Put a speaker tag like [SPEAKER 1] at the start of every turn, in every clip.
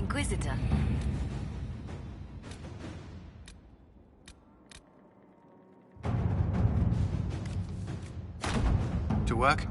[SPEAKER 1] Inquisitor.
[SPEAKER 2] To work?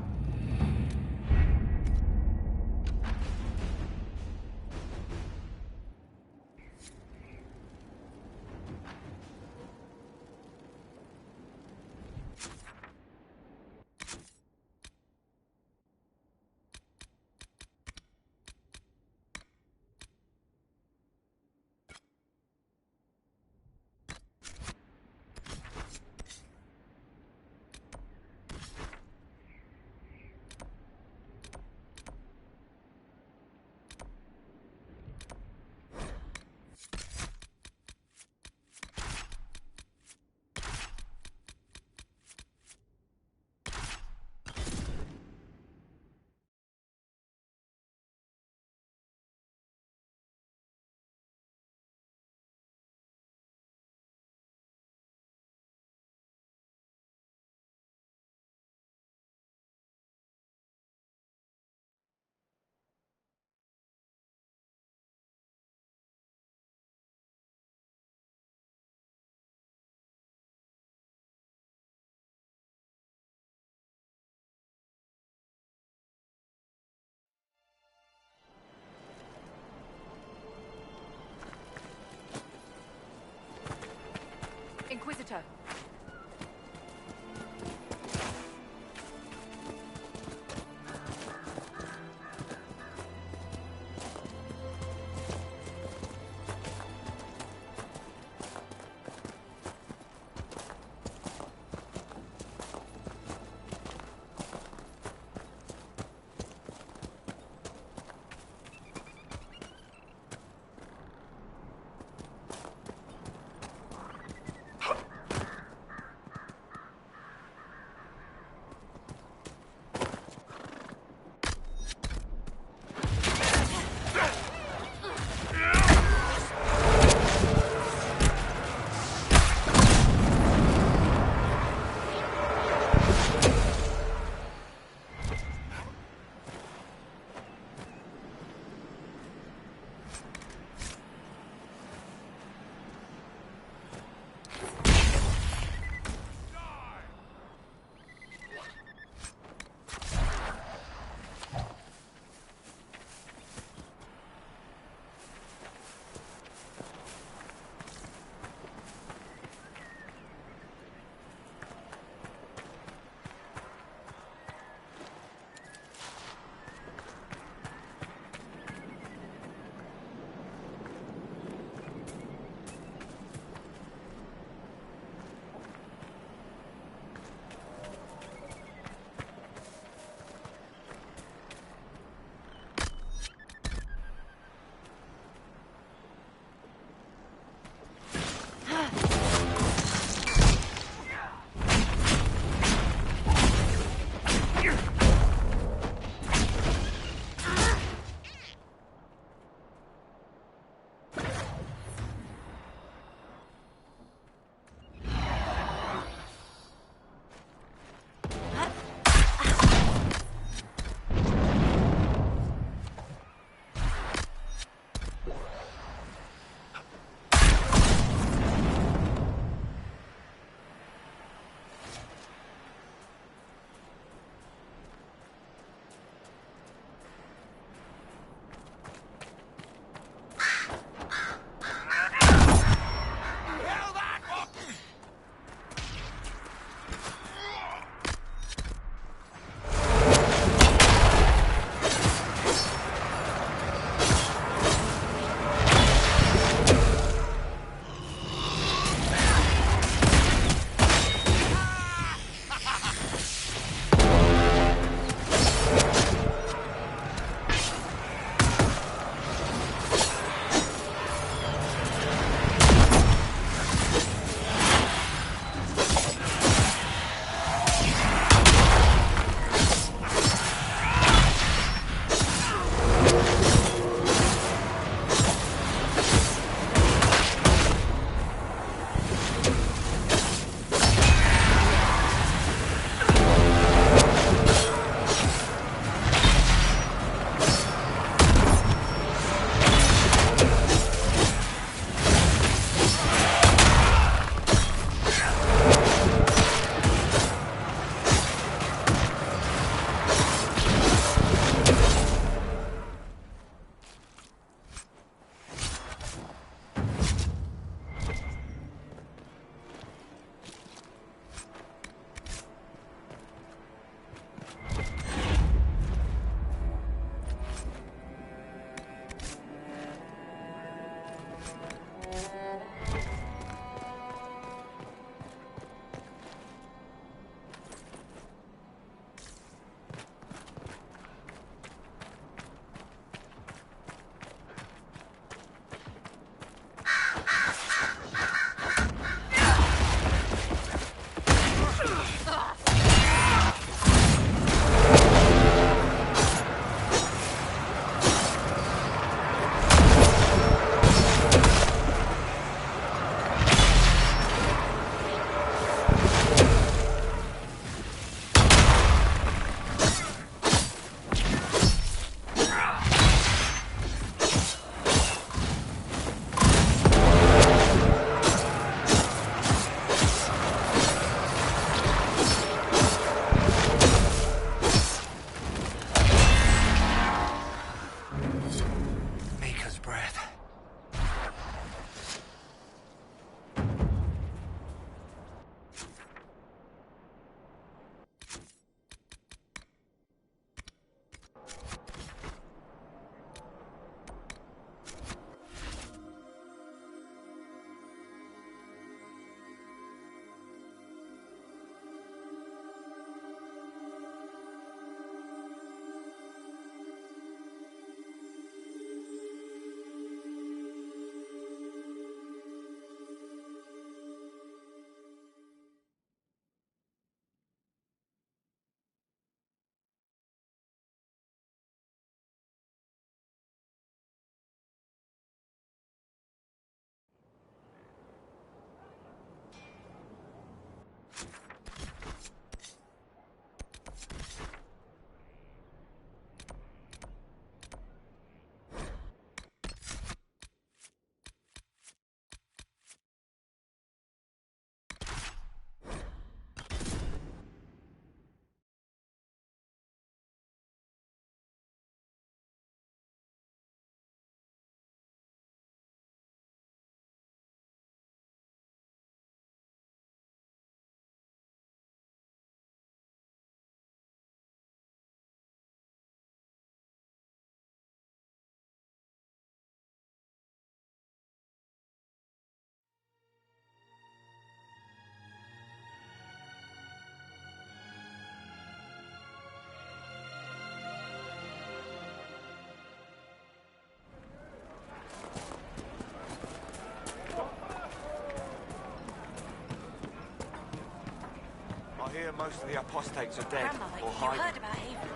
[SPEAKER 1] hear most of the apostates are dead
[SPEAKER 2] Grandmother,
[SPEAKER 1] or
[SPEAKER 2] you
[SPEAKER 1] hiding.
[SPEAKER 2] heard about Haven.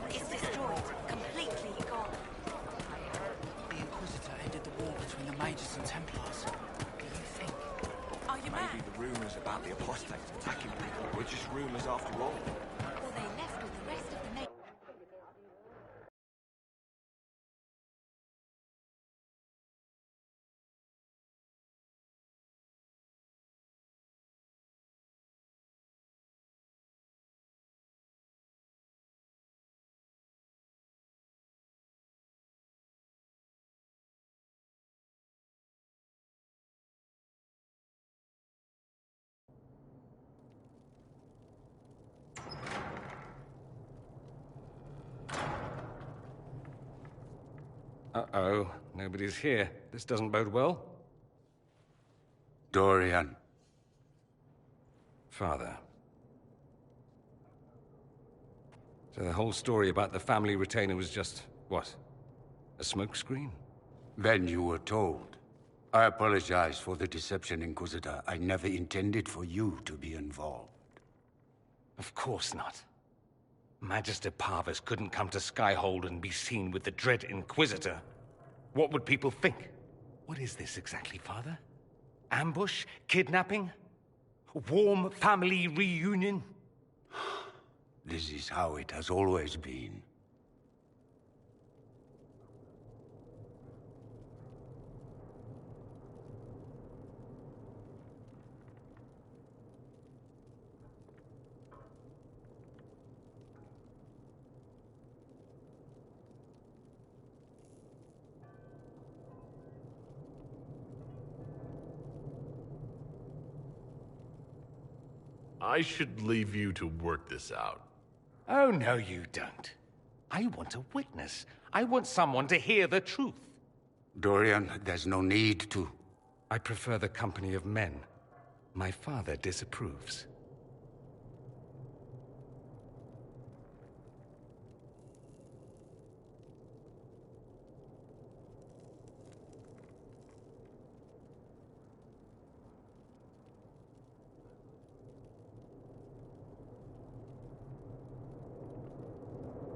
[SPEAKER 2] It's destroyed. Completely gone.
[SPEAKER 3] The Inquisitor ended the war between the Mages and Templars. What do you think?
[SPEAKER 2] Are you
[SPEAKER 1] Maybe
[SPEAKER 2] mad?
[SPEAKER 1] the rumours about the apostates attacking people were just rumours after all.
[SPEAKER 2] Or they left with the rest of the Mages.
[SPEAKER 4] Uh-oh, nobody's here. This doesn't bode well.
[SPEAKER 5] Dorian.
[SPEAKER 4] Father. So the whole story about the family retainer was just, what? A smokescreen?
[SPEAKER 5] Then you were told. I apologize for the deception, Inquisitor. I never intended for you to be involved.
[SPEAKER 4] Of course not. Magister Parvus couldn't come to Skyhold and be seen with the dread Inquisitor. What would people think? What is this exactly, Father? Ambush? Kidnapping? Warm family reunion?
[SPEAKER 5] This is how it has always been.
[SPEAKER 6] I should leave you to work this out.
[SPEAKER 4] Oh, no, you don't. I want a witness. I want someone to hear the truth.
[SPEAKER 5] Dorian, there's no need to.
[SPEAKER 4] I prefer the company of men. My father disapproves.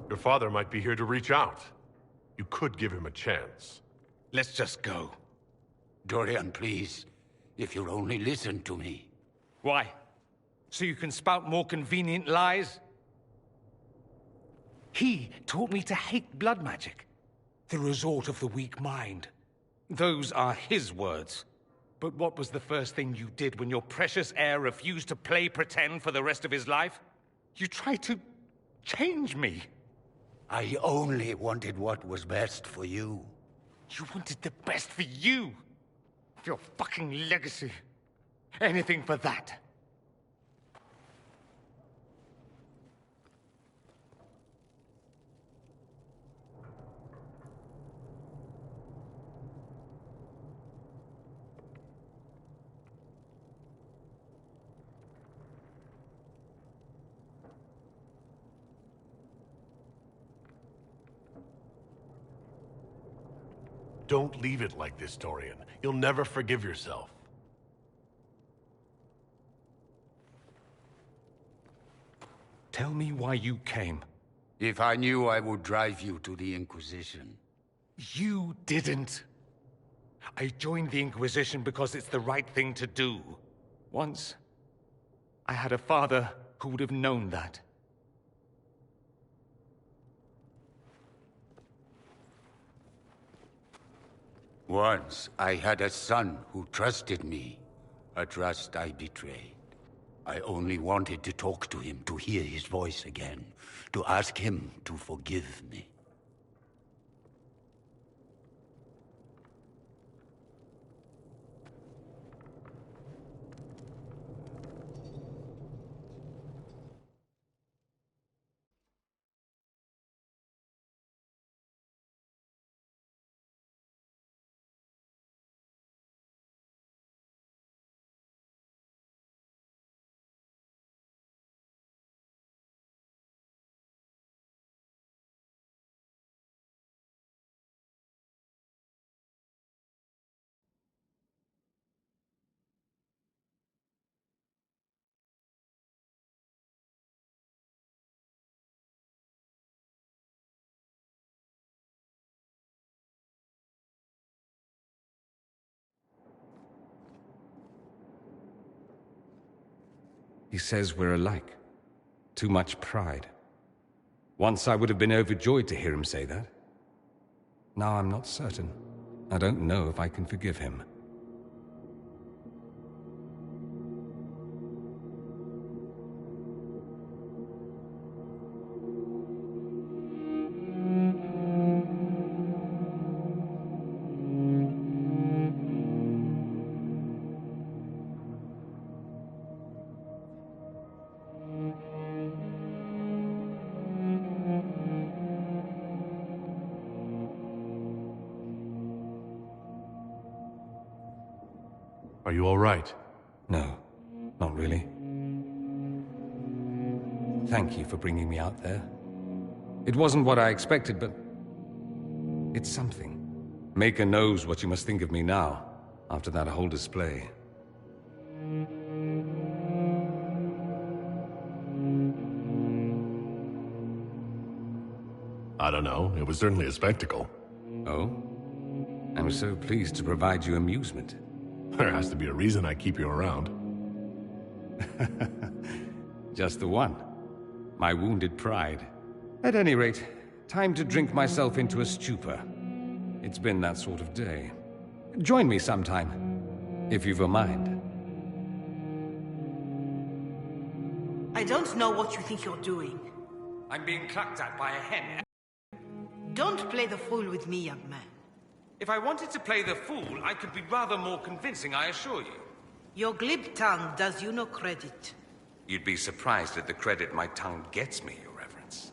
[SPEAKER 6] Your father might be here to reach out. You could give him a chance.
[SPEAKER 4] Let's just go.
[SPEAKER 5] Dorian, please. If you'll only listen to me.
[SPEAKER 4] Why? So you can spout more convenient lies? He taught me to hate blood magic. The resort of the weak mind. Those are his words. But what was the first thing you did when your precious heir refused to play pretend for the rest of his life? You tried to change me.
[SPEAKER 5] I only wanted what was best for you.
[SPEAKER 4] You wanted the best for you. For your fucking legacy. Anything for that.
[SPEAKER 6] Don't leave it like this, Dorian. You'll never forgive yourself.
[SPEAKER 4] Tell me why you came.
[SPEAKER 5] If I knew, I would drive you to the Inquisition.
[SPEAKER 4] You didn't. I joined the Inquisition because it's the right thing to do. Once, I had a father who would have known that.
[SPEAKER 5] Once, I had a son who trusted me. A trust I betrayed. I only wanted to talk to him, to hear his voice again, to ask him to forgive me.
[SPEAKER 4] He says we're alike. Too much pride. Once I would have been overjoyed to hear him say that. Now I'm not certain. I don't know if I can forgive him.
[SPEAKER 6] Are you all right?
[SPEAKER 4] No, not really. Thank you for bringing me out there. It wasn't what I expected, but it's something. Maker knows what you must think of me now, after that whole display.
[SPEAKER 6] I don't know. It was certainly a spectacle.
[SPEAKER 4] Oh? I'm so pleased to provide you amusement.
[SPEAKER 6] There has to be a reason I keep you around.
[SPEAKER 4] Just the one. My wounded pride. At any rate, time to drink myself into a stupor. It's been that sort of day. Join me sometime, if you've a mind.
[SPEAKER 2] I don't know what you think you're doing.
[SPEAKER 4] I'm being clucked at by a hen.
[SPEAKER 2] Don't play the fool with me, young man.
[SPEAKER 4] If I wanted to play the fool, I could be rather more convincing, I assure you.
[SPEAKER 2] Your glib tongue does you no credit.
[SPEAKER 4] You'd be surprised at the credit my tongue gets me, Your Reverence.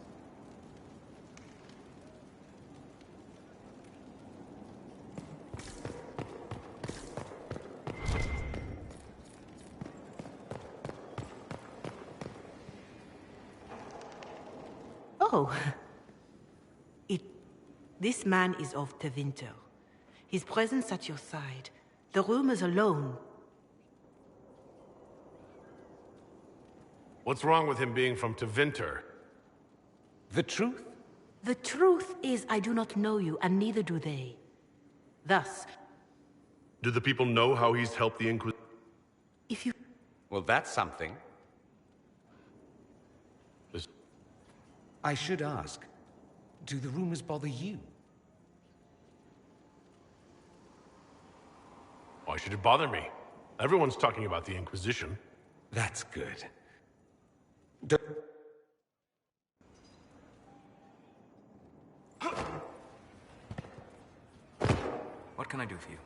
[SPEAKER 2] Oh. This man is of Tevinter. His presence at your side. The rumors alone.
[SPEAKER 6] What's wrong with him being from Tevinter?
[SPEAKER 4] The truth?
[SPEAKER 2] The truth is I do not know you, and neither do they. Thus...
[SPEAKER 6] Do the people know how he's helped the Inquisition?
[SPEAKER 2] If you...
[SPEAKER 4] Well, that's something. I should ask, do the rumors bother you?
[SPEAKER 6] Why should it bother me? Everyone's talking about the Inquisition.
[SPEAKER 4] That's good.
[SPEAKER 7] What can I do for you?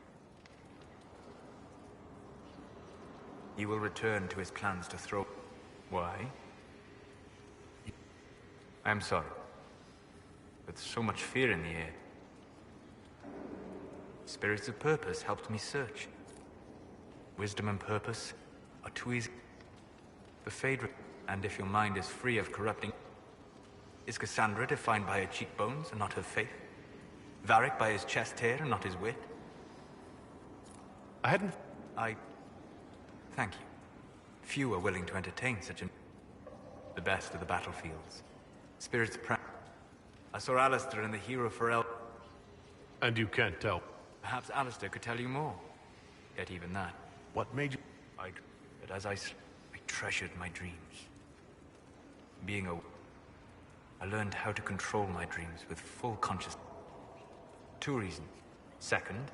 [SPEAKER 7] He will return to his plans to throw... Why? I am sorry. With so much fear in the air. Spirits of purpose helped me search. Wisdom and purpose are too easy. The Phaedra, and if your mind is free of corrupting... Is Cassandra defined by her cheekbones and not her faith? Varric by his chest hair and not his wit? Thank you. Few are willing to entertain such an... The best of the battlefields. Spirits I saw Alistair and the hero Pharrell.
[SPEAKER 6] And you can't tell.
[SPEAKER 7] Perhaps Alistair could tell you more. Yet even that.
[SPEAKER 6] What made you...
[SPEAKER 7] But as I treasured my dreams. Being I learned how to control my dreams with full consciousness. 2 reasons. Second,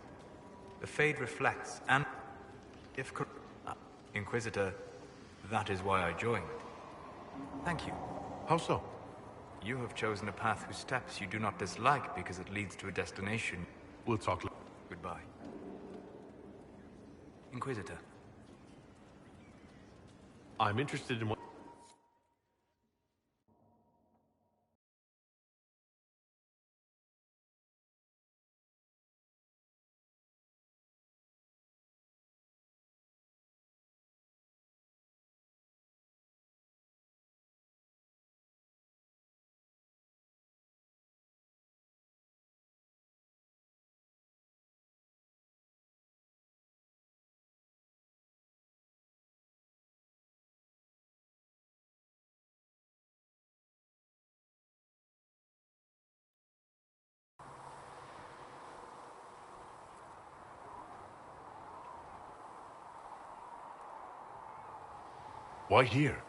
[SPEAKER 7] the Fade reflects, and if Inquisitor, that is why I joined. Thank you.
[SPEAKER 6] How so?
[SPEAKER 7] You have chosen a path whose steps you do not dislike because it leads to a destination.
[SPEAKER 6] We'll talk later.
[SPEAKER 7] Goodbye. Inquisitor.
[SPEAKER 6] I'm interested in what... Why here?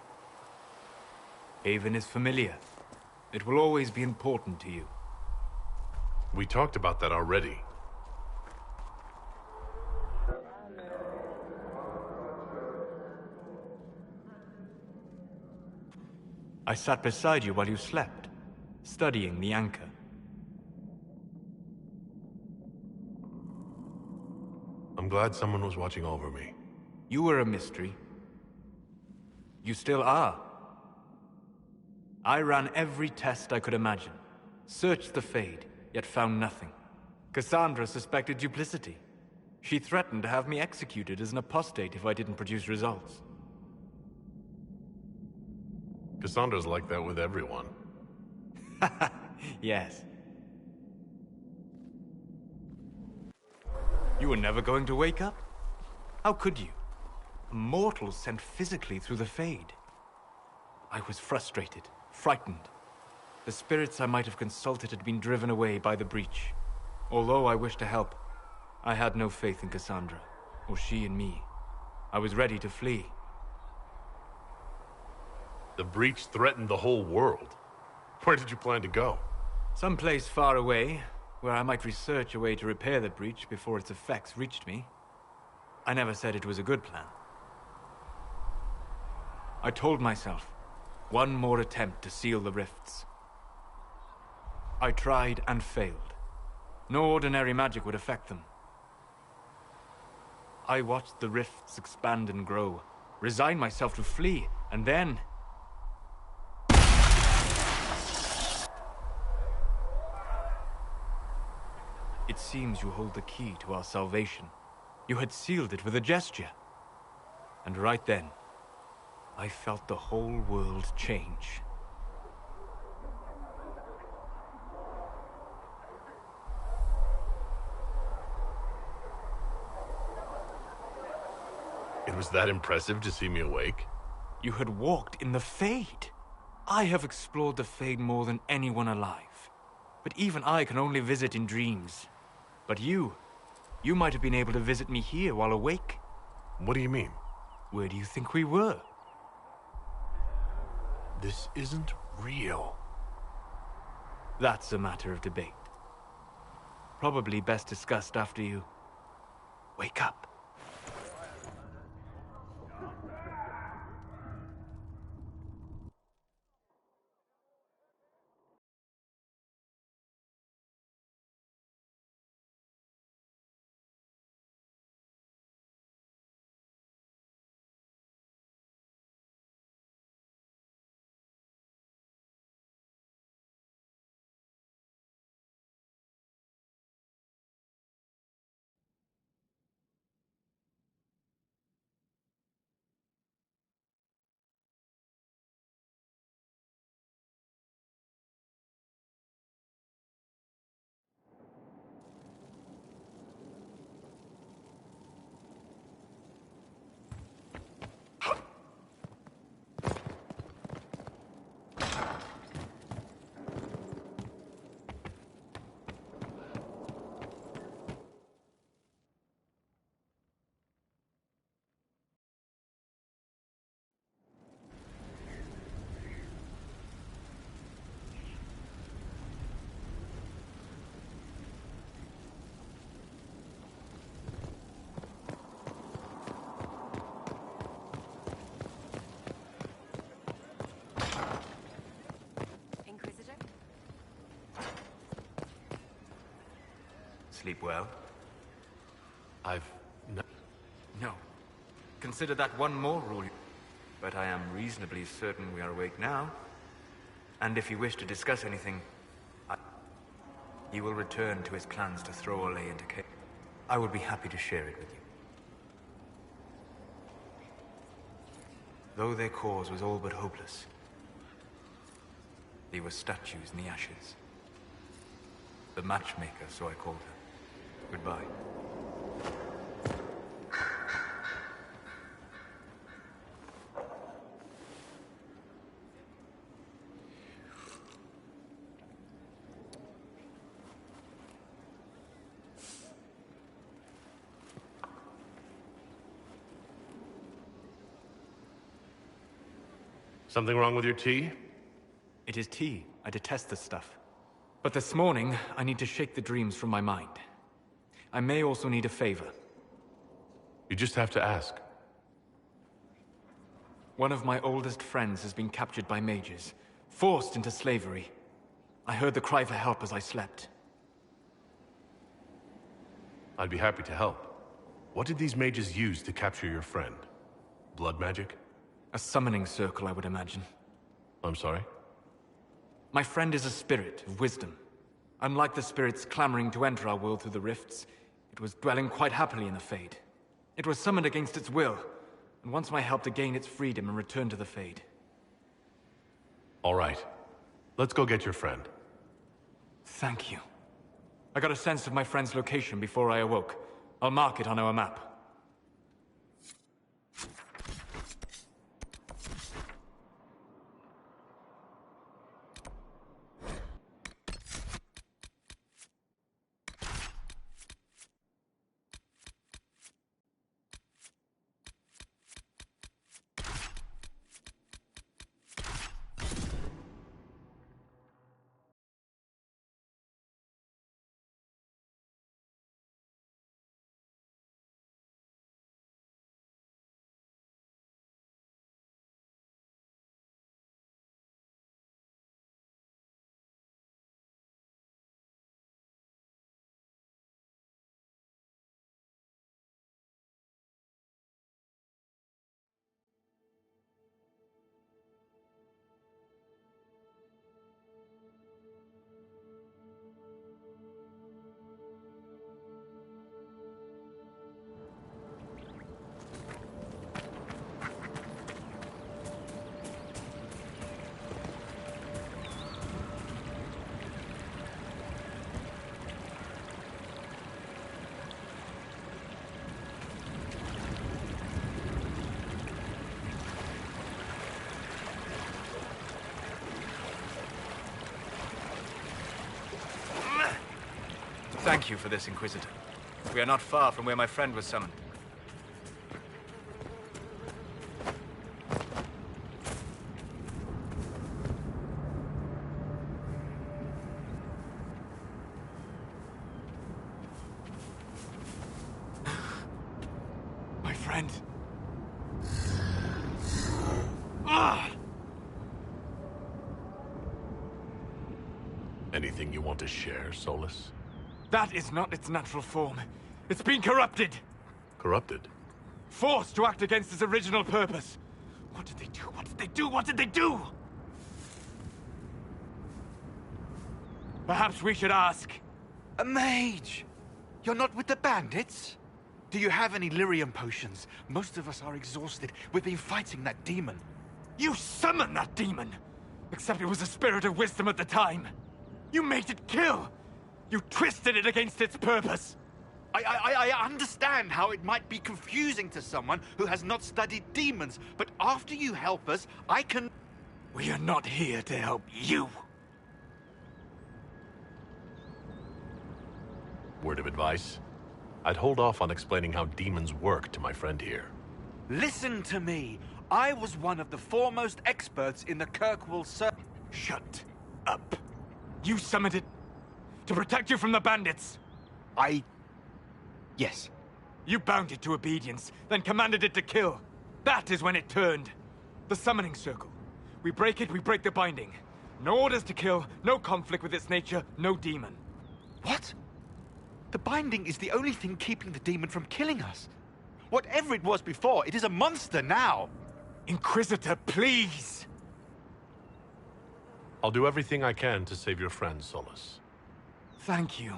[SPEAKER 7] Haven is familiar. It will always be important to you.
[SPEAKER 6] We talked about that already.
[SPEAKER 7] I sat beside you while you slept, studying the anchor.
[SPEAKER 6] I'm glad someone was watching over me.
[SPEAKER 7] You were a mystery. You still are. I ran every test I could imagine. Searched the Fade, yet found nothing. Cassandra suspected duplicity. She threatened to have me executed as an apostate if I didn't produce results.
[SPEAKER 6] Cassandra's like that with everyone.
[SPEAKER 7] Yes. You were never going to wake up? How could you? A mortal sent physically through the Fade. I was frustrated, frightened. The spirits I might have consulted had been driven away by the breach. Although I wished to help, I had no faith in Cassandra, or she in me. I was ready to flee.
[SPEAKER 6] The breach threatened the whole world. Where did you plan to go?
[SPEAKER 7] Someplace far away, where I might research a way to repair the breach before its effects reached me. I never said it was a good plan. I told myself, one more attempt to seal the rifts. I tried and failed. No ordinary magic would affect them. I watched the rifts expand and grow, resigned myself to flee, and then... It seems you hold the key to our salvation. You had sealed it with a gesture. And right then, I felt the whole world change.
[SPEAKER 6] It was that impressive to see me awake?
[SPEAKER 7] You had walked in the Fade. I have explored the Fade more than anyone alive. But even I can only visit in dreams. But you might have been able to visit me here while awake.
[SPEAKER 6] What do you mean?
[SPEAKER 7] Where do you think we were?
[SPEAKER 6] This isn't real.
[SPEAKER 7] That's a matter of debate. Probably best discussed after you wake up.
[SPEAKER 8] Inquisitor?
[SPEAKER 7] Sleep well?
[SPEAKER 6] No.
[SPEAKER 7] No. Consider that one more rule. But I am reasonably certain we are awake now. And if you wish to discuss anything, he will return to his plans to throw Ole into cave. I will be happy to share it with you. Though their cause was all but hopeless, they were statues in the ashes. The matchmaker, so I called her. Goodbye.
[SPEAKER 6] Something wrong with your tea?
[SPEAKER 7] It is tea. I detest this stuff. But this morning, I need to shake the dreams from my mind. I may also need a favor.
[SPEAKER 6] You just have to ask.
[SPEAKER 7] One of my oldest friends has been captured by mages, forced into slavery. I heard the cry for help as I slept.
[SPEAKER 6] I'd be happy to help. What did these mages use to capture your friend? Blood magic?
[SPEAKER 7] A summoning circle, I would imagine.
[SPEAKER 6] I'm sorry?
[SPEAKER 7] My friend is a spirit of wisdom. Unlike the spirits clamoring to enter our world through the rifts, it was dwelling quite happily in the Fade. It was summoned against its will, and wants my help to gain its freedom and return to the Fade.
[SPEAKER 6] All right. Let's go get your friend.
[SPEAKER 7] Thank you. I got a sense of my friend's location before I awoke. I'll mark it on our map. Thank you for this, Inquisitor. We are not far from where my friend was summoned. My friend. Ah!
[SPEAKER 6] Anything you want to share, Solus?
[SPEAKER 7] That is not its natural form. It's been corrupted.
[SPEAKER 6] Corrupted?
[SPEAKER 7] Forced to act against its original purpose. What did they do? What did they do? What did they do? Perhaps we should ask.
[SPEAKER 3] A mage! You're not with the bandits? Do you have any lyrium potions? Most of us are exhausted. We've been fighting that demon.
[SPEAKER 7] You summoned that demon! Except it was a spirit of wisdom at the time. You made it kill! You twisted it against its purpose!
[SPEAKER 3] I understand how it might be confusing to someone who has not studied demons, but after you help us, I can...
[SPEAKER 7] We are not here to help you.
[SPEAKER 6] Word of advice? I'd hold off on explaining how demons work to my friend here.
[SPEAKER 3] Listen to me. I was one of the foremost experts in the Kirkwall Circle.
[SPEAKER 7] Shut up. You summoned it to protect you from the bandits.
[SPEAKER 3] Yes.
[SPEAKER 7] You bound it to obedience, then commanded it to kill. That is when it turned. The summoning circle. We break it, we break the binding. No orders to kill, no conflict with its nature, no demon.
[SPEAKER 3] What? The binding is the only thing keeping the demon from killing us. Whatever it was before, it is a monster now.
[SPEAKER 7] Inquisitor, please!
[SPEAKER 6] I'll do everything I can to save your friend, Solus.
[SPEAKER 7] Thank you.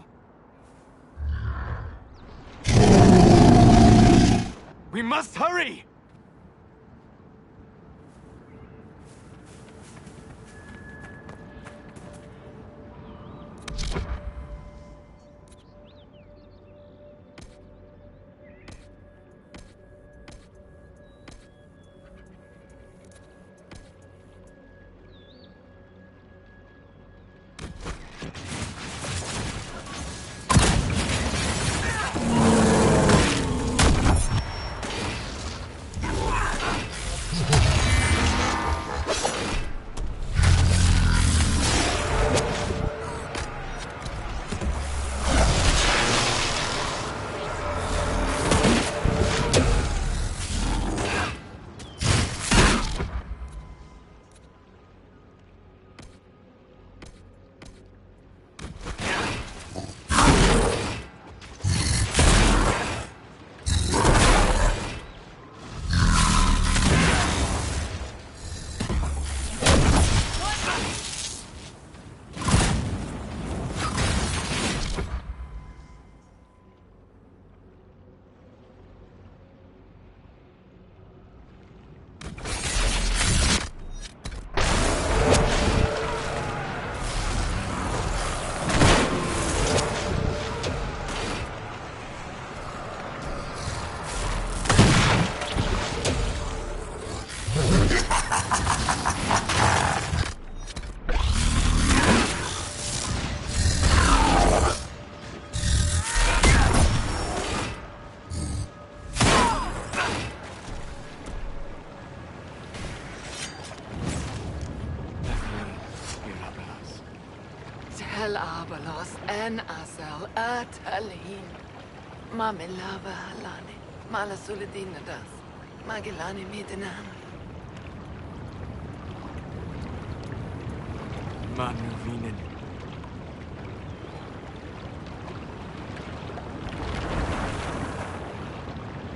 [SPEAKER 7] We must hurry!
[SPEAKER 8] El Abalos en Asel Atalin. Mamilava Halani. Malasuladinadas. Magilani Midanam.
[SPEAKER 7] Manuvinen.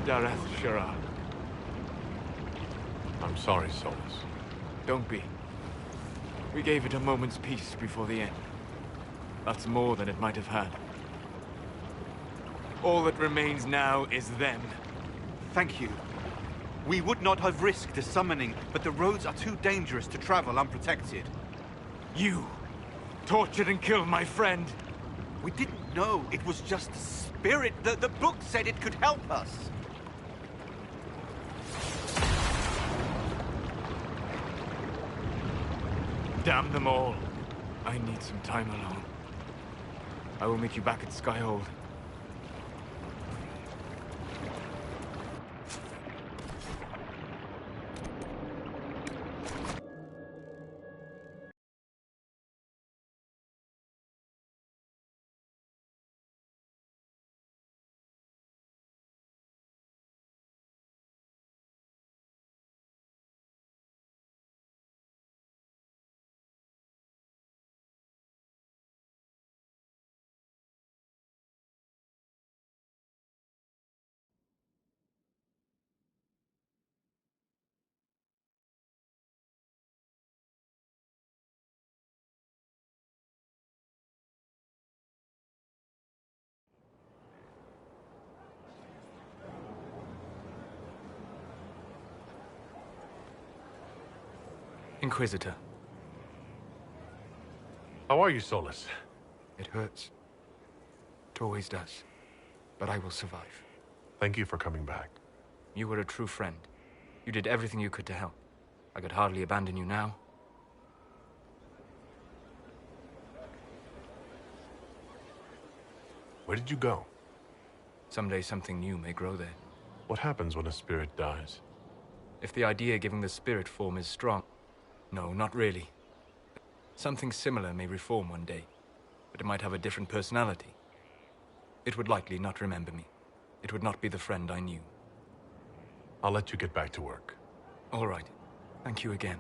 [SPEAKER 7] Dareth Shara.
[SPEAKER 6] I'm sorry, Solus.
[SPEAKER 7] Don't be. We gave it a moment's peace before the end. That's more than it might have had. All that remains now is them.
[SPEAKER 3] Thank you. We would not have risked the summoning, but the roads are too dangerous to travel unprotected.
[SPEAKER 7] You tortured and killed my friend.
[SPEAKER 3] We didn't know it was just a spirit. The book said it could help us.
[SPEAKER 7] Damn them all. I need some time alone. I will meet you back at Skyhold. Inquisitor.
[SPEAKER 6] How are you, Solus?
[SPEAKER 7] It hurts. It always does. But I will survive.
[SPEAKER 6] Thank you for coming back.
[SPEAKER 7] You were a true friend. You did everything you could to help. I could hardly abandon you now.
[SPEAKER 6] Where did you go?
[SPEAKER 7] Someday something new may grow there.
[SPEAKER 6] What happens when a spirit dies?
[SPEAKER 7] If the idea giving the spirit form is strong. No, not really. Something similar may reform one day, but it might have a different personality. It would likely not remember me. It would not be the friend I knew.
[SPEAKER 6] I'll let you get back to work.
[SPEAKER 7] All right. Thank you again.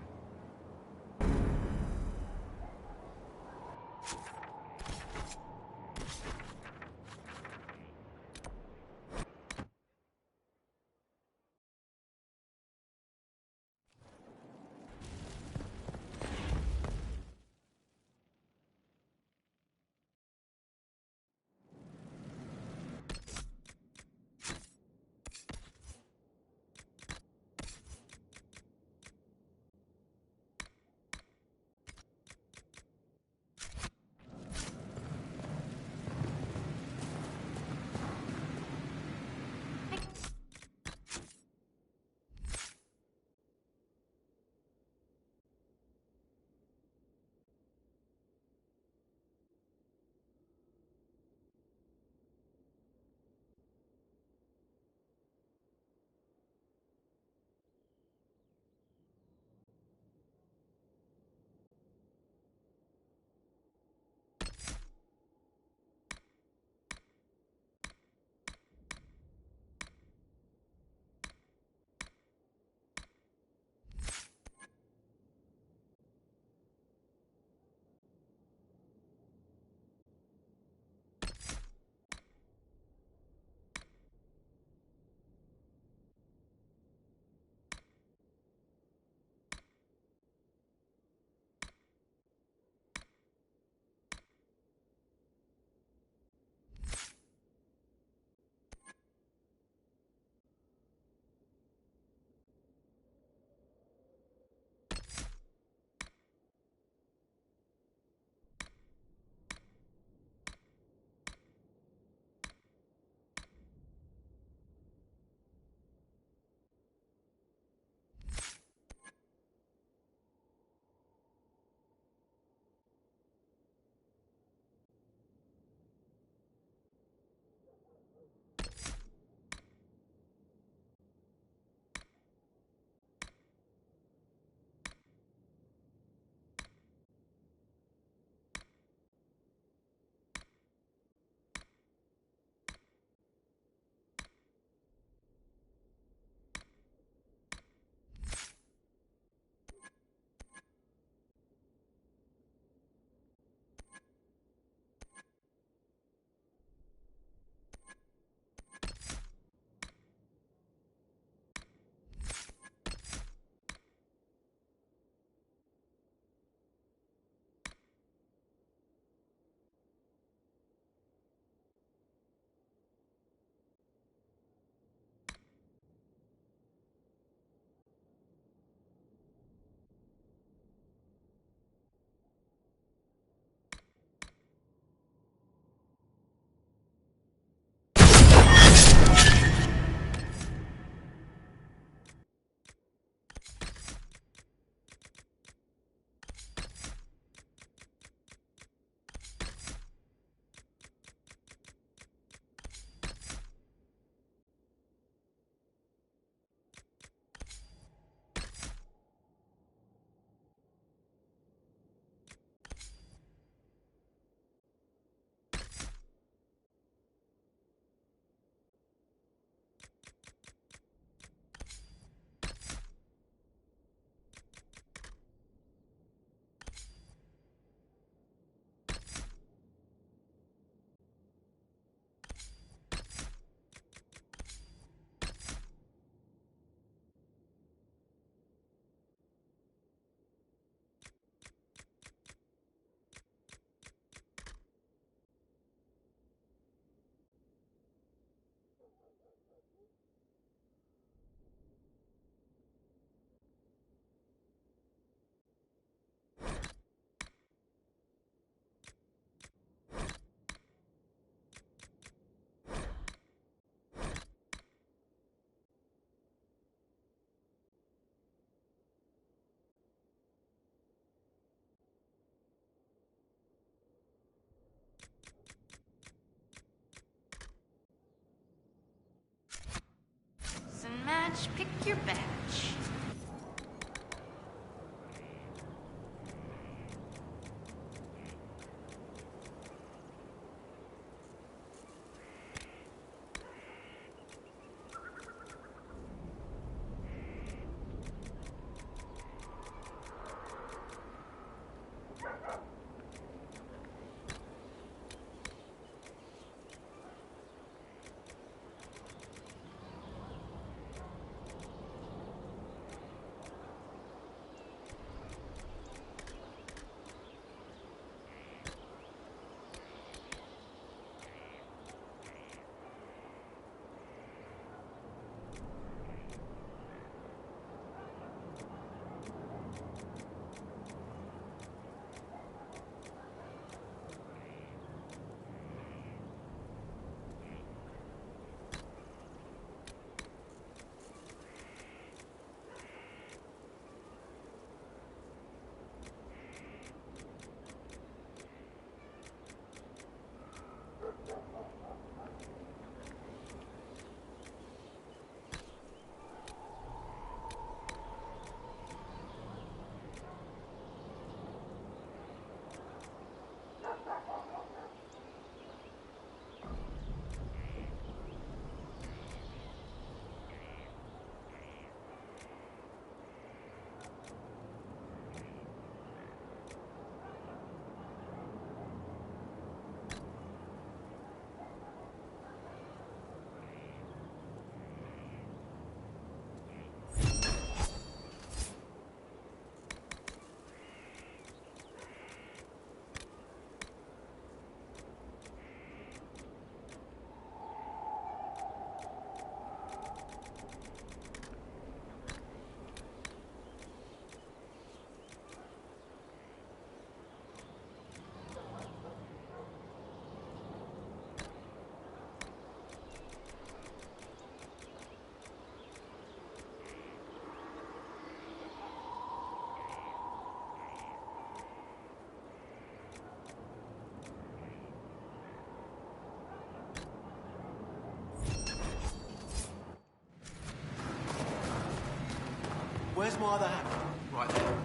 [SPEAKER 9] batch. Pick your batch.
[SPEAKER 10] Where's my other hat? Right there.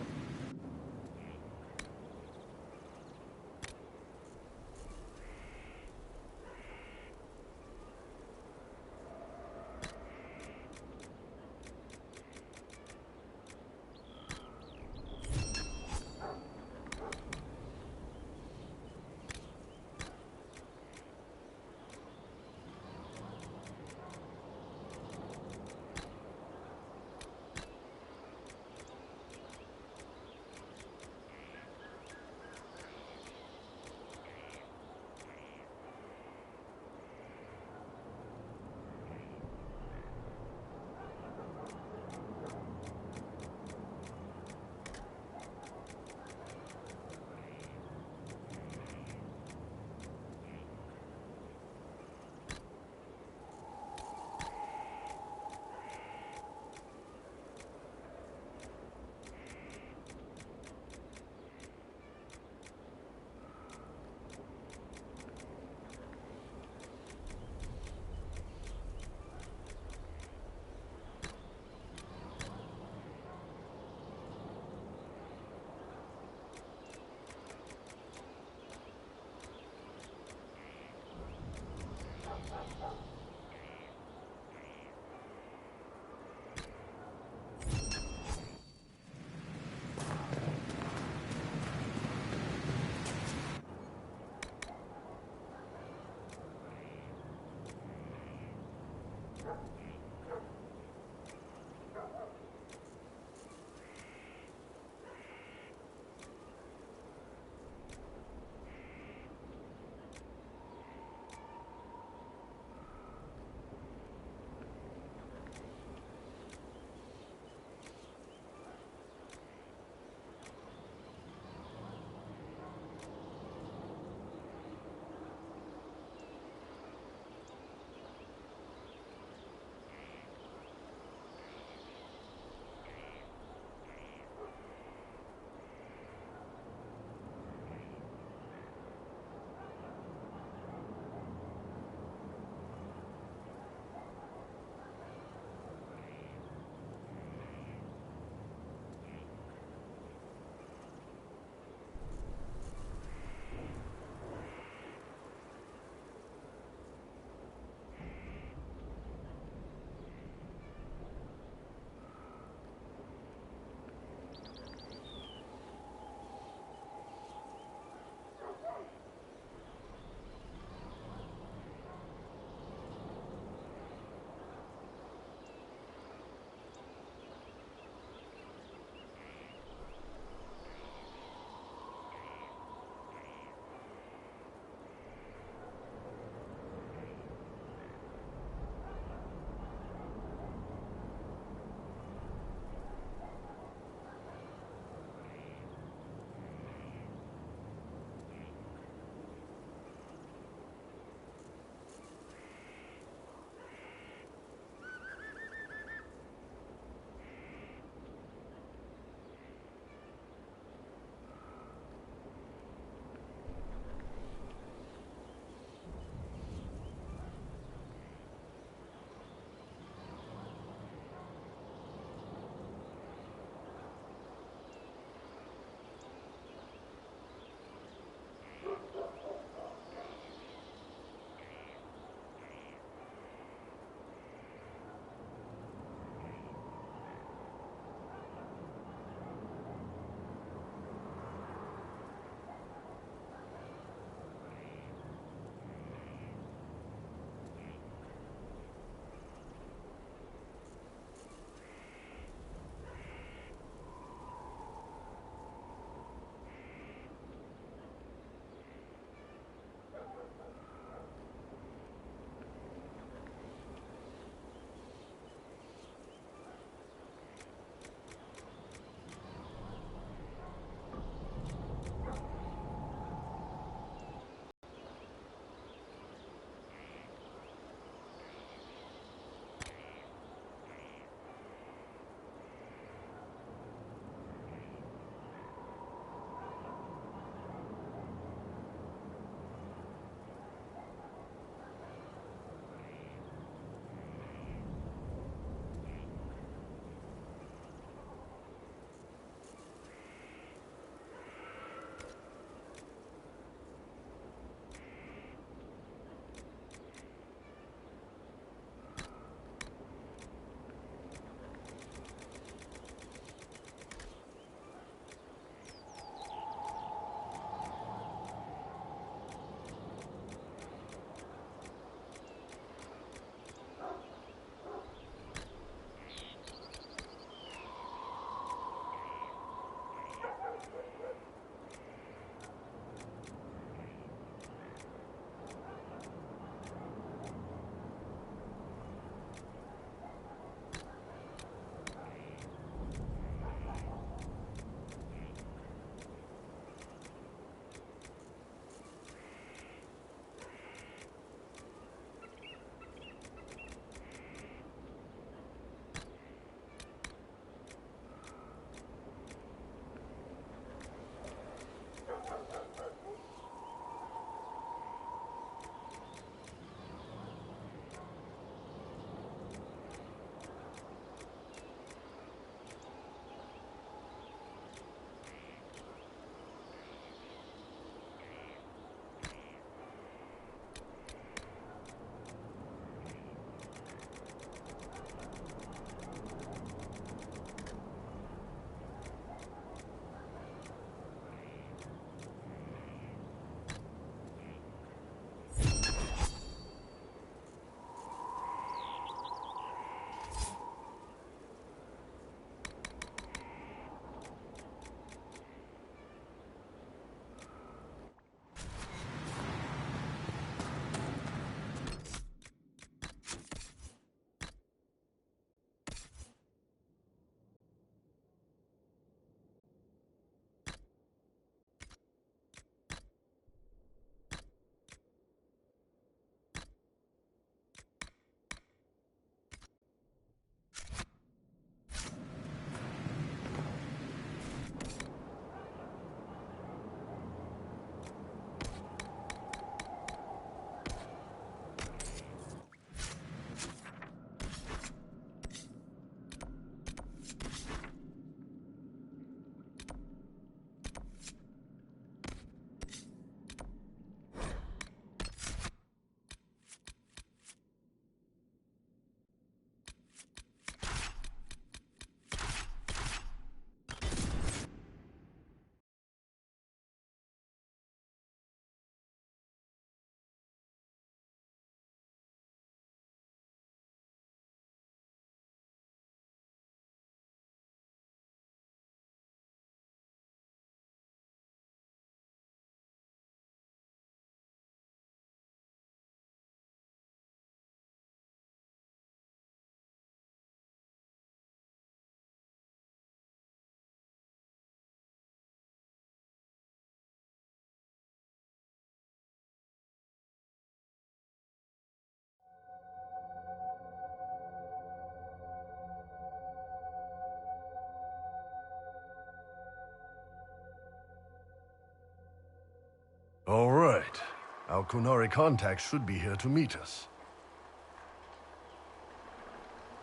[SPEAKER 9] Our Kunari contact should be here to meet us.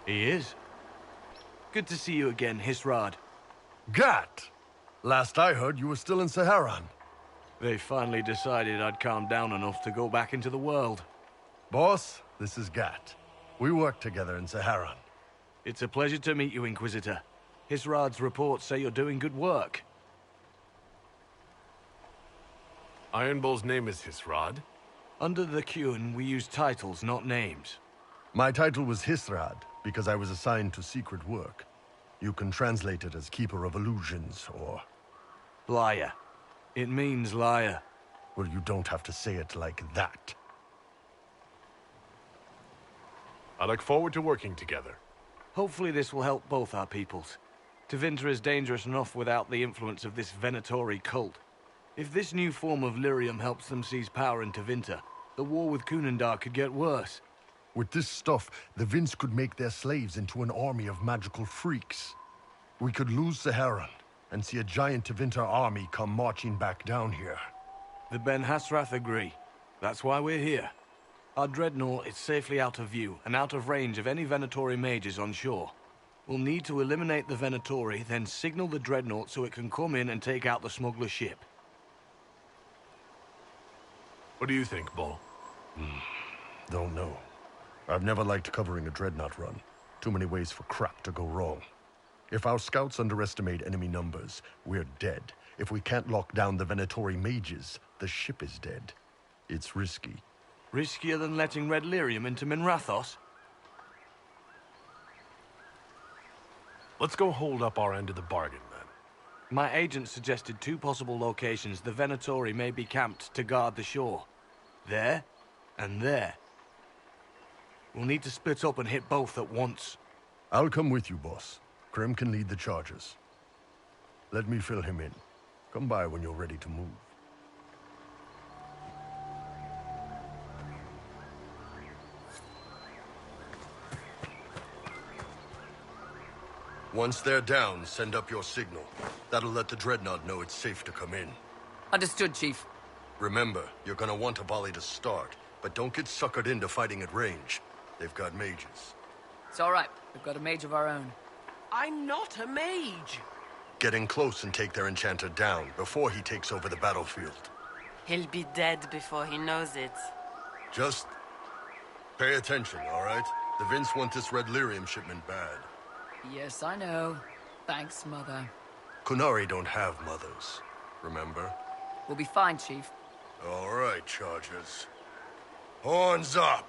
[SPEAKER 10] He is. Good to see you again, Hisrad.
[SPEAKER 9] Gat! Last I heard, you were still in Saharan.
[SPEAKER 10] They finally decided I'd calmed down enough to go back into the world.
[SPEAKER 9] Boss, this is Gat. We work together in Saharan.
[SPEAKER 10] It's a pleasure to meet you, Inquisitor. Hisrad's reports say you're doing good work.
[SPEAKER 6] Iron Bull's name is Hisrad?
[SPEAKER 10] Under the Qun, we use titles, not names.
[SPEAKER 9] My title was Hisrad, because I was assigned to secret work. You can translate it as Keeper of Illusions, or...
[SPEAKER 10] Liar. It means liar.
[SPEAKER 9] Well, you don't have to say it like that.
[SPEAKER 6] I look forward to working together.
[SPEAKER 10] Hopefully this will help both our peoples. Tevinter is dangerous enough without the influence of this Venatori cult. If this new form of lyrium helps them seize power in Tevinter, the war with Kunandar could get worse.
[SPEAKER 9] With this stuff, the Vince could make their slaves into an army of magical freaks. We could lose Saharan, and see a giant Tevinter army come marching back down here.
[SPEAKER 10] The Ben Hasrath agree. That's why we're here. Our dreadnought is safely out of view, and out of range of any Venatori mages on shore. We'll need to eliminate the Venatori, then signal the dreadnought so it can come in and take out the smuggler ship.
[SPEAKER 6] What do you think, Bull?
[SPEAKER 9] Don't know. I've never liked covering a dreadnought run. Too many ways for crap to go wrong. If our scouts underestimate enemy numbers, we're dead. If we can't lock down the Venatori mages, the ship is dead. It's risky.
[SPEAKER 10] Riskier than letting Red Lyrium into Minrathos?
[SPEAKER 6] Let's go hold up our end of the bargain, then.
[SPEAKER 10] My agent suggested two possible locations the Venatori may be camped to guard the shore. There, and there. We'll need to split up and hit both at once.
[SPEAKER 9] I'll come with you, boss. Krim can lead the charges. Let me fill him in. Come by when you're ready to move. Once they're down, send up your signal. That'll let the Dreadnought know it's safe to come in.
[SPEAKER 11] Understood, Chief.
[SPEAKER 9] Remember, you're gonna want a volley to start, but don't get suckered into fighting at range. They've got mages.
[SPEAKER 11] It's all right. We've got a mage of our own.
[SPEAKER 12] I'm not a mage.
[SPEAKER 9] Get in close and take their enchanter down before he takes over the battlefield.
[SPEAKER 12] He'll be dead before he knows it.
[SPEAKER 9] Just pay attention, all right? The Vince want this Red Lyrium shipment bad.
[SPEAKER 11] Yes, I know. Thanks, Mother.
[SPEAKER 9] Kunari don't have mothers, remember?
[SPEAKER 11] We'll be fine, Chief.
[SPEAKER 9] All right, Chargers. Horns up!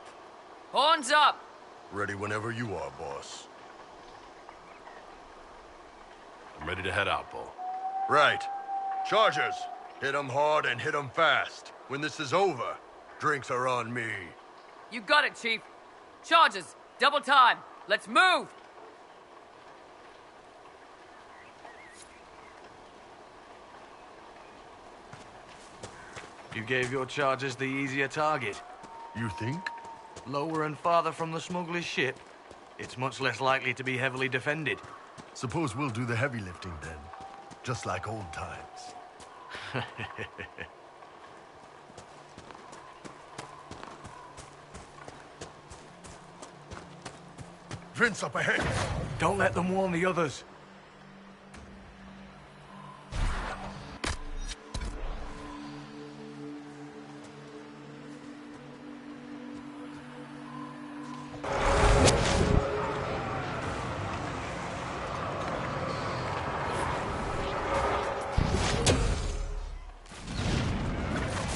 [SPEAKER 11] Horns up!
[SPEAKER 9] Ready whenever you are, boss.
[SPEAKER 6] I'm ready to head out, Bull.
[SPEAKER 9] Right. Chargers, hit 'em hard and hit 'em fast. When this is over, drinks are on me.
[SPEAKER 11] You got it, Chief. Charges, double time. Let's move!
[SPEAKER 10] You gave your charges the easier target.
[SPEAKER 9] You think?
[SPEAKER 10] Lower and farther from the smuggler's ship, it's much less likely to be heavily defended.
[SPEAKER 9] Suppose we'll do the heavy lifting then. Just like old times. Vince up ahead!
[SPEAKER 10] Don't let them warn the others.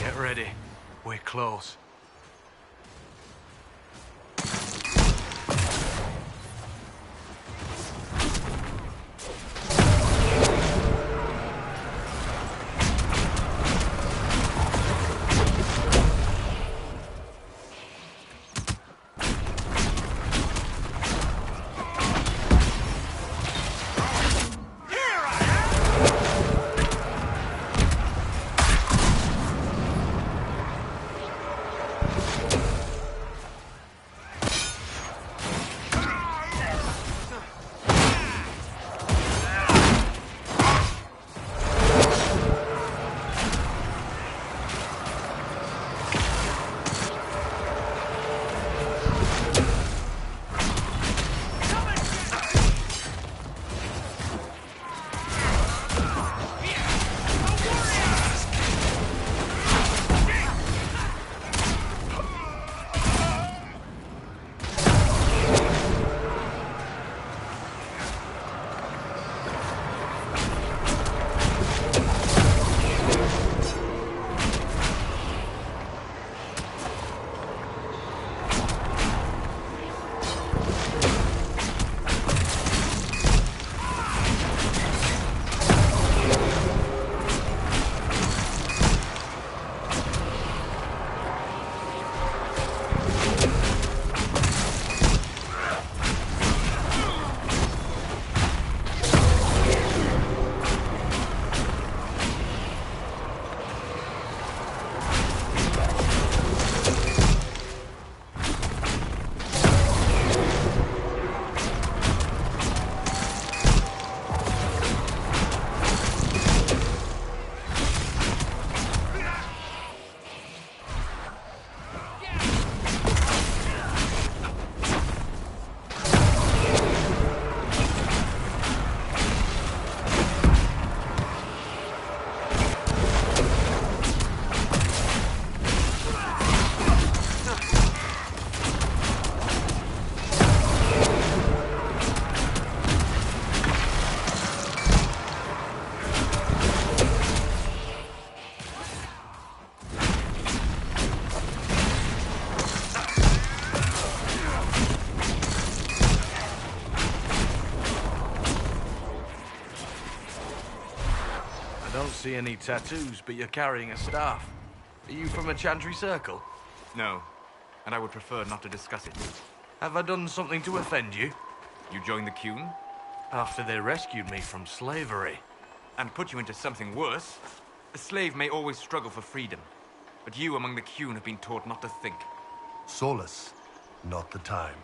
[SPEAKER 10] Get ready. We're close. see any tattoos, but you're carrying a staff. Are you from a Chantry Circle?
[SPEAKER 7] No, and I would prefer not to discuss it.
[SPEAKER 10] Have I done something to offend you?
[SPEAKER 7] You joined the Qun?
[SPEAKER 10] After they rescued me from slavery.
[SPEAKER 7] And put you into something worse? A slave may always struggle for freedom, but you among the Qun have been taught not to think.
[SPEAKER 9] Solus, not the time.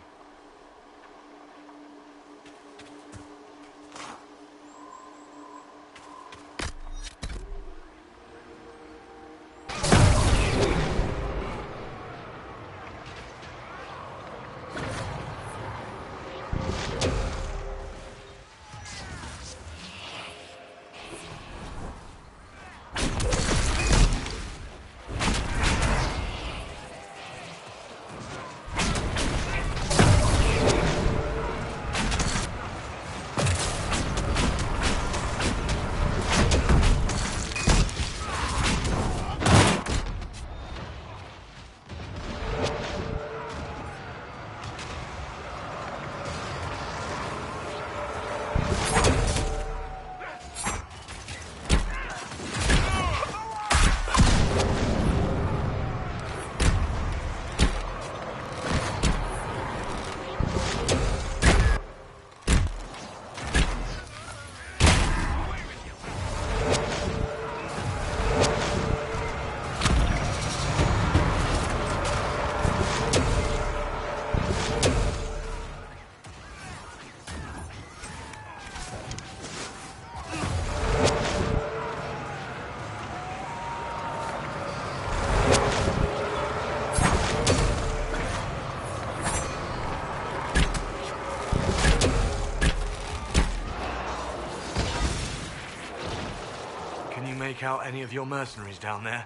[SPEAKER 10] Make out any of your mercenaries down there?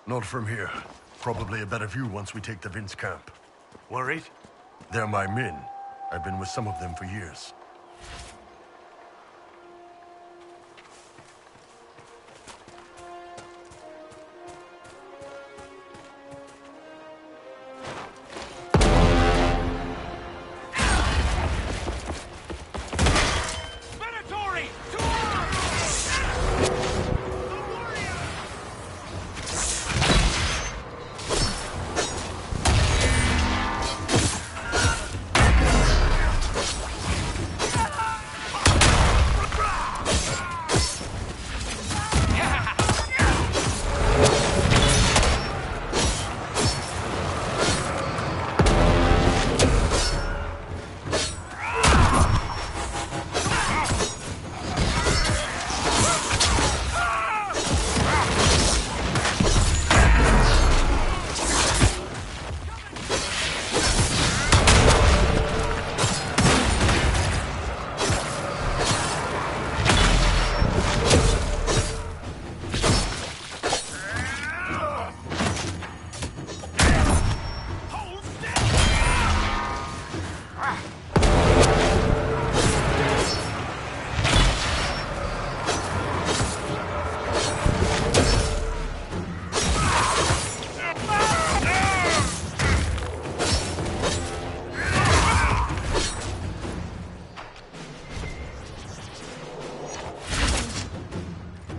[SPEAKER 9] Not from here. Probably a better view once we take the Vince camp.
[SPEAKER 10] Worried?
[SPEAKER 9] They're my men. I've been with some of them for years.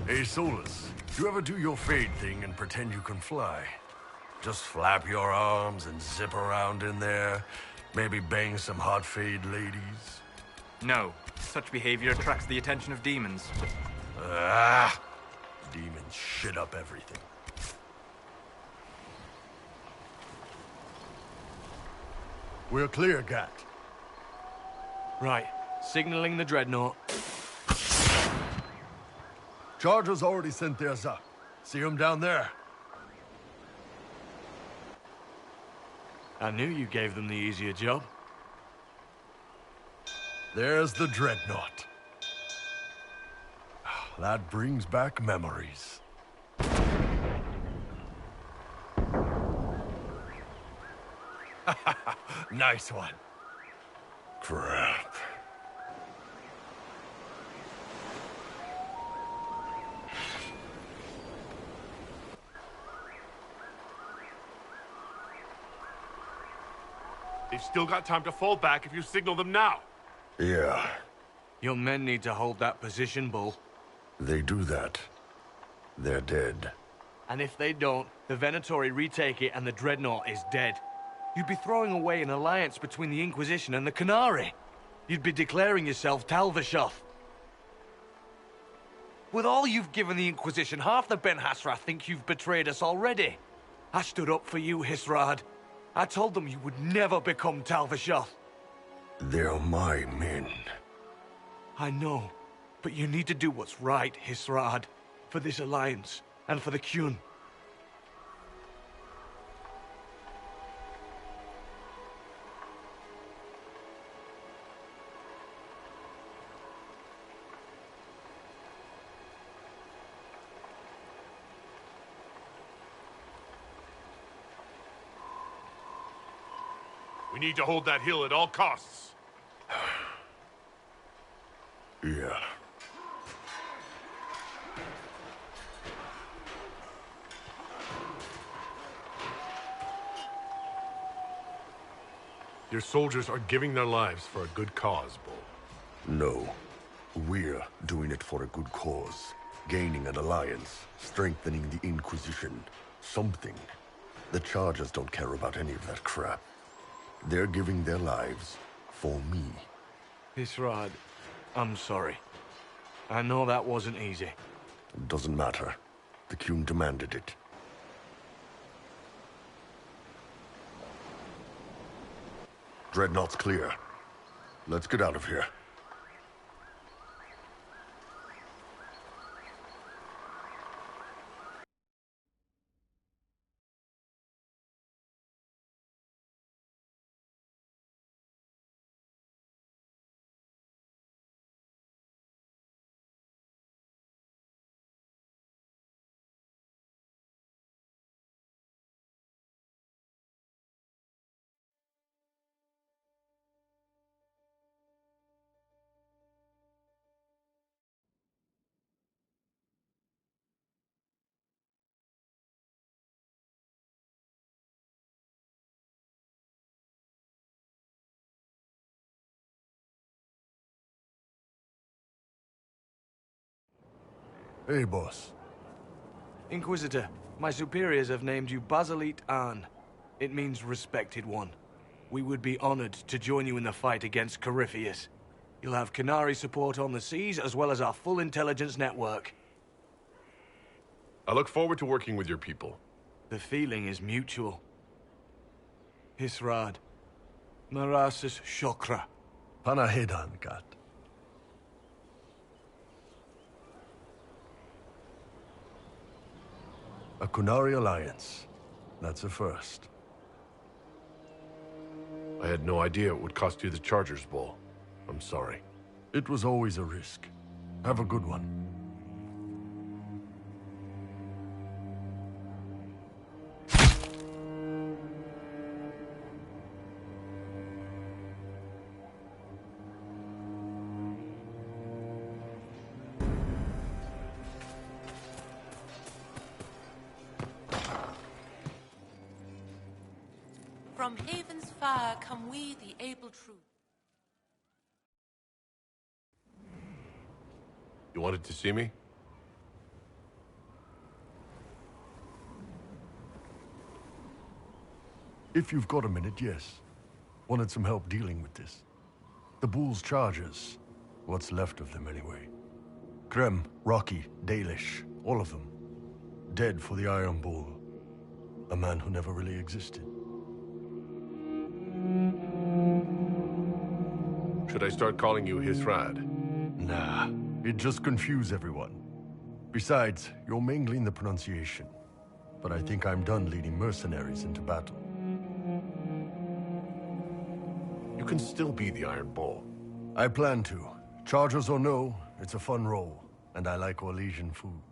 [SPEAKER 9] Hey, Solus, you ever do your fade thing and pretend you can fly? Just flap your arms and zip around in there, maybe bang some hot fade ladies?
[SPEAKER 7] No, such behavior attracts the attention of demons.
[SPEAKER 9] Ah! Demons shit up everything. We're clear, Gat.
[SPEAKER 10] Right. Signaling the Dreadnought.
[SPEAKER 9] Chargers already sent theirs up. See them down there?
[SPEAKER 10] I knew you gave them the easier job.
[SPEAKER 9] There's the Dreadnought. That brings back memories. Nice one. Crap.
[SPEAKER 6] They've still got time to fall back if you signal them now.
[SPEAKER 9] Yeah,
[SPEAKER 10] Your men need to hold that position, Bull.
[SPEAKER 9] they do that. They're dead.
[SPEAKER 10] And if they don't, the Venatori retake it and the Dreadnought is dead. You'd be throwing away an alliance between the Inquisition and the Canary. You'd be declaring yourself Talvishoth. With all you've given the Inquisition, half the Ben Hasra think you've betrayed us already. I stood up for you, Hisrad. I told them you would never become Talvishoth.
[SPEAKER 9] They're my men.
[SPEAKER 10] I know, but you need to do what's right, Hisrad. For this alliance, and for the Qun.
[SPEAKER 6] We need to hold that hill at all costs.
[SPEAKER 9] Yeah.
[SPEAKER 6] Your soldiers are giving their lives for a good cause, Bull.
[SPEAKER 9] No. We're doing it for a good cause. Gaining an alliance. Strengthening the Inquisition. Something. The Chargers don't care about any of that crap. They're giving their lives for me.
[SPEAKER 10] Hisrad, I'm sorry. I know that wasn't easy.
[SPEAKER 9] It doesn't matter. The Qun demanded it. Dreadnought's clear. Let's get out of here. Hey, boss.
[SPEAKER 10] Inquisitor, my superiors have named you Basilit An. It means respected one. We would be honored to join you in the fight against Corypheus. You'll have Canary support on the seas, as well as our full intelligence network.
[SPEAKER 6] I look forward to working with your people.
[SPEAKER 10] The feeling is mutual. Hisrad. Marasis Shokra.
[SPEAKER 9] Panahedan, Gat. A Kunari alliance. That's a first.
[SPEAKER 6] I had no idea it would cost you the Chargers, Bull. I'm sorry.
[SPEAKER 9] It was always a risk. Have a good one.
[SPEAKER 2] From Haven's fire come we, the able truth.
[SPEAKER 6] You wanted to see me?
[SPEAKER 9] If you've got a minute, yes. Wanted some help dealing with this. The Bull's Chargers. What's left of them, anyway. Krem, Rocky, Dalish, all of them. Dead for the Iron Bull. A man who never really existed.
[SPEAKER 6] Should I start calling you Hisrad?
[SPEAKER 9] Nah, it'd just confuse everyone. Besides, you're mangling the pronunciation. But I think I'm done leading mercenaries into battle.
[SPEAKER 6] You can still be the Iron Bull.
[SPEAKER 9] I plan to. Chargers or no, it's a fun role, and I like Orlesian food.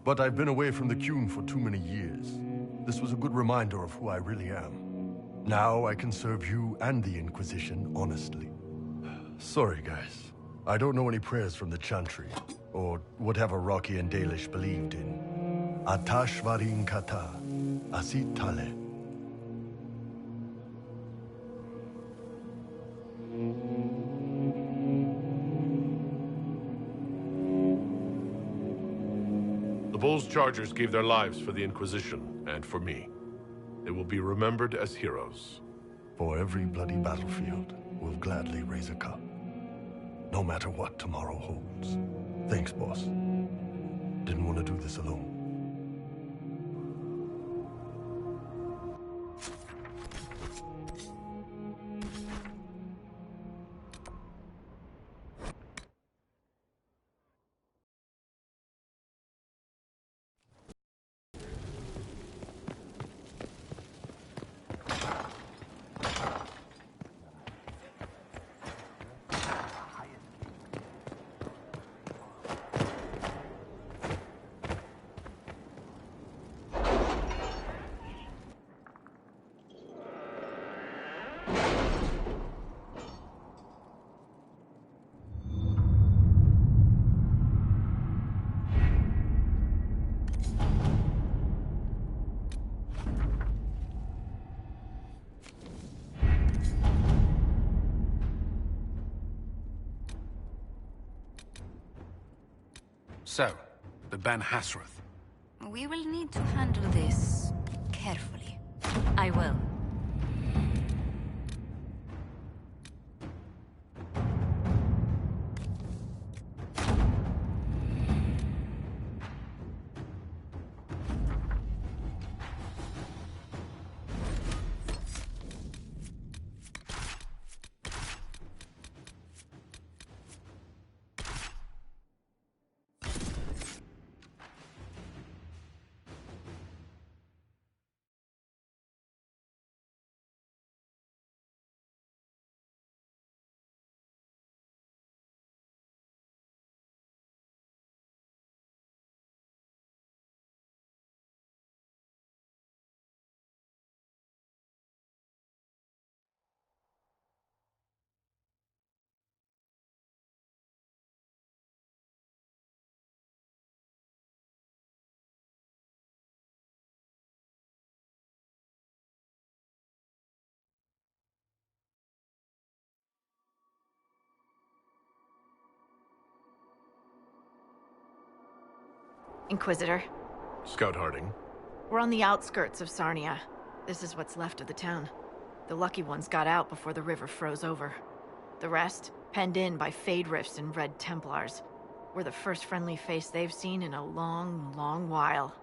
[SPEAKER 9] But I've been away from the Qun for too many years. This was a good reminder of who I really am. Now I can serve you and the Inquisition honestly. Sorry, guys. I don't know any prayers from the Chantry, or whatever Rocky and Dalish believed in. Atash varin kata, asit tale.
[SPEAKER 6] The Bull's chargers gave their lives for the Inquisition, and for me. They will be remembered as heroes.
[SPEAKER 9] For every bloody battlefield, we'll gladly raise a cup. No matter what tomorrow holds. Thanks, boss. Didn't want to do this alone.
[SPEAKER 13] So, the Ban Hasrath.
[SPEAKER 14] We will need to handle this carefully. I will.
[SPEAKER 15] Inquisitor.
[SPEAKER 6] Scout Harding.
[SPEAKER 15] We're on the outskirts of Sarnia. This is what's left of the town. The lucky ones got out before the river froze over. The rest, penned in by Fade Rifts and Red Templars. We're the first friendly face they've seen in a long, long while.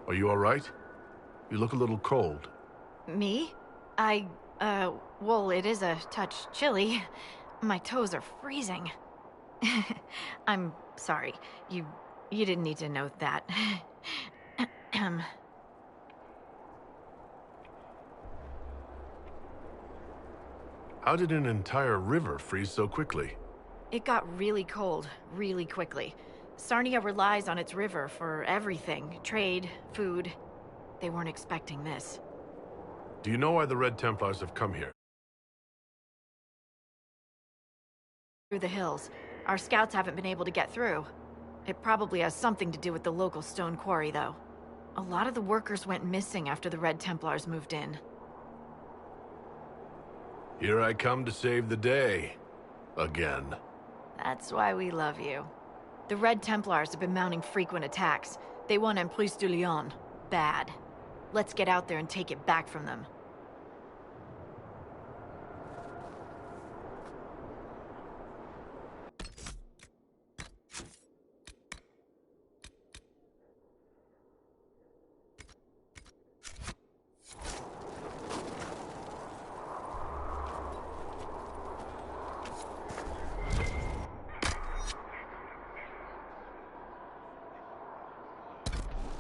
[SPEAKER 6] Are you all right? You look a little cold.
[SPEAKER 15] Me? Well, it is a touch chilly. My toes are freezing. I'm sorry. You didn't need to know that.
[SPEAKER 6] How did an entire river freeze so quickly?
[SPEAKER 15] It got really cold, really quickly. Sarnia relies on its river for everything. Trade, food. They weren't expecting this.
[SPEAKER 6] Do you know why the Red Templars have come here?
[SPEAKER 15] Through the hills. Our scouts haven't been able to get through. It probably has something to do with the local stone quarry, though. A lot of the workers went missing after the Red Templars moved in.
[SPEAKER 6] Here I come to save the day. Again.
[SPEAKER 15] That's why we love you. The Red Templars have been mounting frequent attacks. They want Emprise de Lyon. Bad. Let's get out there and take it back from them.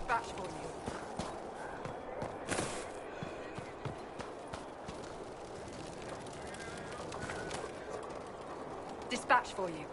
[SPEAKER 11] Dispatch for you. Dispatch for you.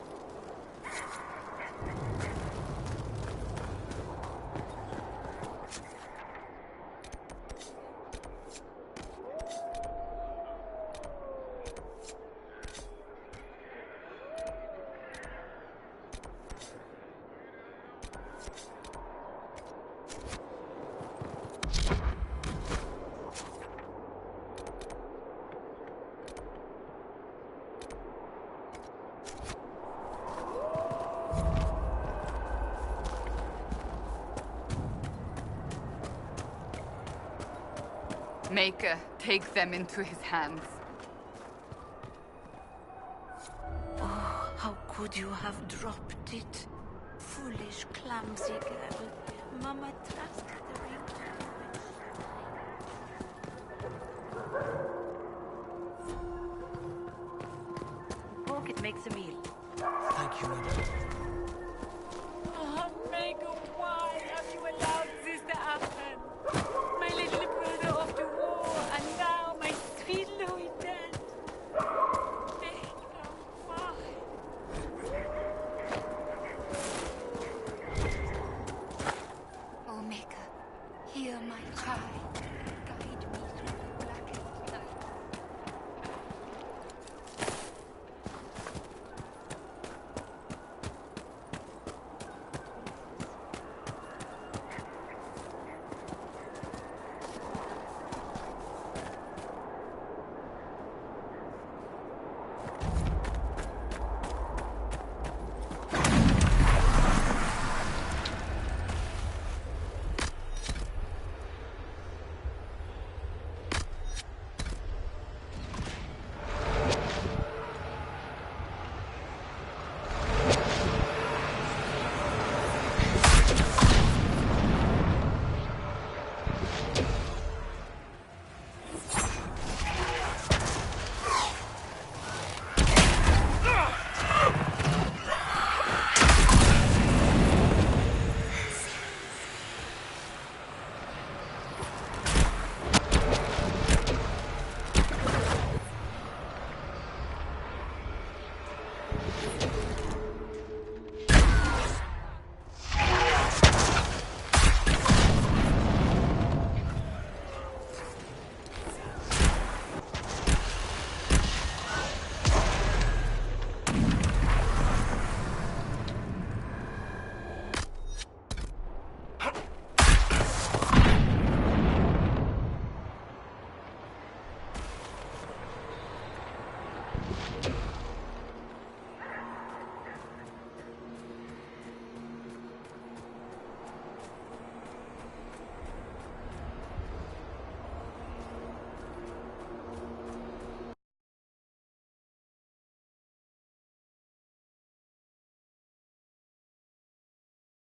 [SPEAKER 11] Maker, take them into his hands.
[SPEAKER 14] Oh, how could you have dropped it? Foolish, clumsy girl. Mama trusted the ring. Pork, it makes a meal.
[SPEAKER 10] Thank you, Mother.